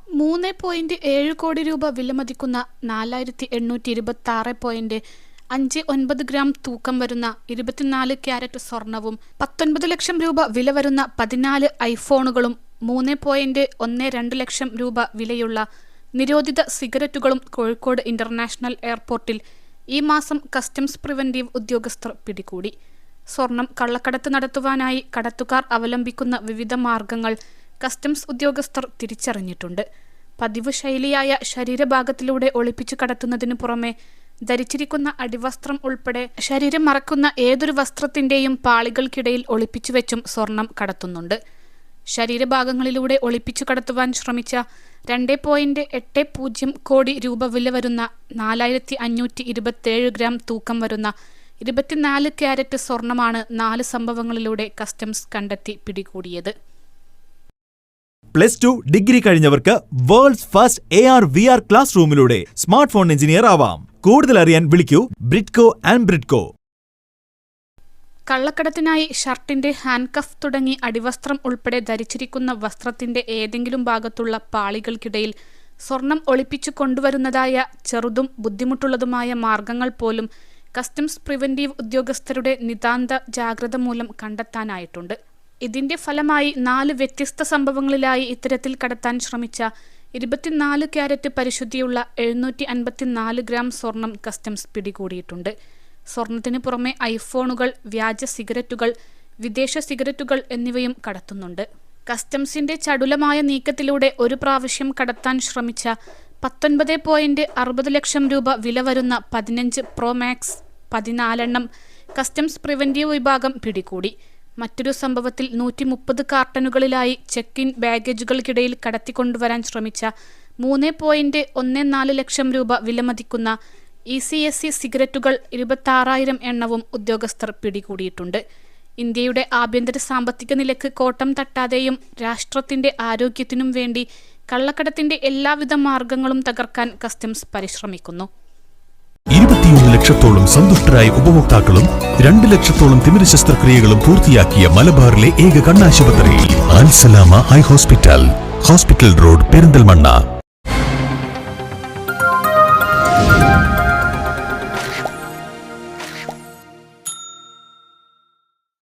3.7 കോടി രൂപ വിലമതിക്കുന്ന 4826.59 ഗ്രാം തൂക്കം വരുന്ന 24 ക്യാരറ്റ് സ്വർണവും 19 ലക്ഷം രൂപ വില വരുന്ന 14 ഐഫോണുകളും 3.12 ലക്ഷം രൂപ വിലയുള്ള നിരോധിത സിഗരറ്റുകളും കോഴിക്കോട് ഇന്റർനാഷണൽ എയർപോർട്ടിൽ ഈ മാസം കസ്റ്റംസ് പ്രിവന്റീവ് ഉദ്യോഗസ്ഥർ പിടികൂടി. സ്വർണം കള്ളക്കടത്ത് നടത്തുവാനായി കടത്തുകാർ അവലംബിക്കുന്ന വിവിധ മാർഗങ്ങൾ കസ്റ്റംസ് ഉദ്യോഗസ്ഥർ തിരിച്ചറിഞ്ഞിട്ടുണ്ട്. പതിവ് ശൈലിയായ ശരീരഭാഗത്തിലൂടെ ഒളിപ്പിച്ചു കടത്തുന്നതിനു പുറമെ ധരിച്ചിരിക്കുന്ന അടിവസ്ത്രം ഉൾപ്പെടെ ശരീരം മറക്കുന്ന ഏതൊരു വസ്ത്രത്തിന്റെയും പാളികൾക്കിടയിൽ ഒളിപ്പിച്ചുവെച്ചും സ്വർണം കടത്തുന്നുണ്ട്. ശരീരഭാഗങ്ങളിലൂടെ ഒളിപ്പിച്ചു കടത്തുവാൻ ശ്രമിച്ച 2.80 കോടി രൂപ വില വരുന്ന 4527 ഗ്രാം തൂക്കം വരുന്ന 24 ക്യാരറ്റ് സ്വർണമാണ് 4 സംഭവങ്ങളിലൂടെ കസ്റ്റംസ് കണ്ടെത്തി പിടികൂടിയത്. +2 ഡിഗ്രി കഴിഞ്ഞവർക്ക് വേൾഡ്സ് ഫസ്റ്റ് AR/VR ക്ലാസ് റൂമിലൂടെ സ്മാർട്ട് ഫോൺ എഞ്ചിനീയർ ആവാം. കൂടുതൽ അറിയാൻ വിളിക്കൂ ബ്രിഡ്കോ ആൻഡ് ബ്രിഡ്കോ. കള്ളക്കടത്തിനായി ഷർട്ടിന്റെ ഹാൻഡ് കഫ് തുടങ്ങി അടിവസ്ത്രം ഉൾപ്പെടെ ധരിച്ചിരിക്കുന്ന വസ്ത്രത്തിന്റെ ഏതെങ്കിലും ഭാഗത്തുള്ള പാളികൾക്കിടയിൽ സ്വർണം ഒളിപ്പിച്ചു കൊണ്ടുവരുന്നതായ ചെറുതും ബുദ്ധിമുട്ടുള്ളതുമായ മാർഗങ്ങൾ പോലും കസ്റ്റംസ് പ്രിവന്റീവ് ഉദ്യോഗസ്ഥരുടെ നിതാന്ത ജാഗ്രത മൂലം കണ്ടെത്താനായിട്ടുണ്ട്. ഇതിന്റെ ഫലമായി 4 വ്യത്യസ്ത സംഭവങ്ങളിലായി ഇത്തരത്തിൽ കടത്താൻ ശ്രമിച്ച 24 ക്യാരറ്റ് പരിശുദ്ധിയുള്ള 754 ഗ്രാം സ്വർണം കസ്റ്റംസ് പിടികൂടിയിട്ടുണ്ട്. സ്വർണത്തിന് പുറമെ ഐഫോണുകൾ, വ്യാജ സിഗരറ്റുകൾ, വിദേശ സിഗരറ്റുകൾ എന്നിവയും കടത്തുന്നുണ്ട്. കസ്റ്റംസിന്റെ ചടുലമായ നീക്കത്തിലൂടെ ഒരു പ്രാവശ്യം കടത്താൻ ശ്രമിച്ച 19.60 ലക്ഷം രൂപ വില വരുന്ന 15 പ്രോ മാക്സ് 14 കസ്റ്റംസ് പ്രിവന്റീവ് വിഭാഗം പിടികൂടി. മറ്റൊരു സംഭവത്തിൽ 130 കാർട്ടനുകളിലായി ചെക്ക് ഇൻ ബാഗേജുകൾക്കിടയിൽ കടത്തിക്കൊണ്ടുവരാൻ ശ്രമിച്ച 3.14 ലക്ഷം രൂപ വിലമതിക്കുന്ന ECSC സിഗരറ്റുകൾ 26,000 എണ്ണവും ഉദ്യോഗസ്ഥർ പിടികൂടിയിട്ടുണ്ട്. ഇന്ത്യയുടെ ആഭ്യന്തര സാമ്പത്തിക നിലയ്ക്ക് കോട്ടം തട്ടാതെയും രാഷ്ട്രത്തിന്റെ ആരോഗ്യത്തിനും വേണ്ടി കള്ളക്കടത്തിന്റെ എല്ലാവിധ മാർഗങ്ങളും തകർക്കാൻ കസ്റ്റംസ് പരിശ്രമിക്കുന്നു. 21 ലക്ഷത്തോളം സന്തുഷ്ടരായ ഉപഭോക്താക്കളും 2 ലക്ഷത്തോളം തിമിര ശസ്ത്രക്രിയകളും പൂർത്തിയാക്കിയ മലബാറിലെ ഏക കണ്ണാശുപത്രി അൽ സലാമ ഹൈ ഹോസ്പിറ്റൽ റോഡ്, പെരിന്തൽമണ്ണ.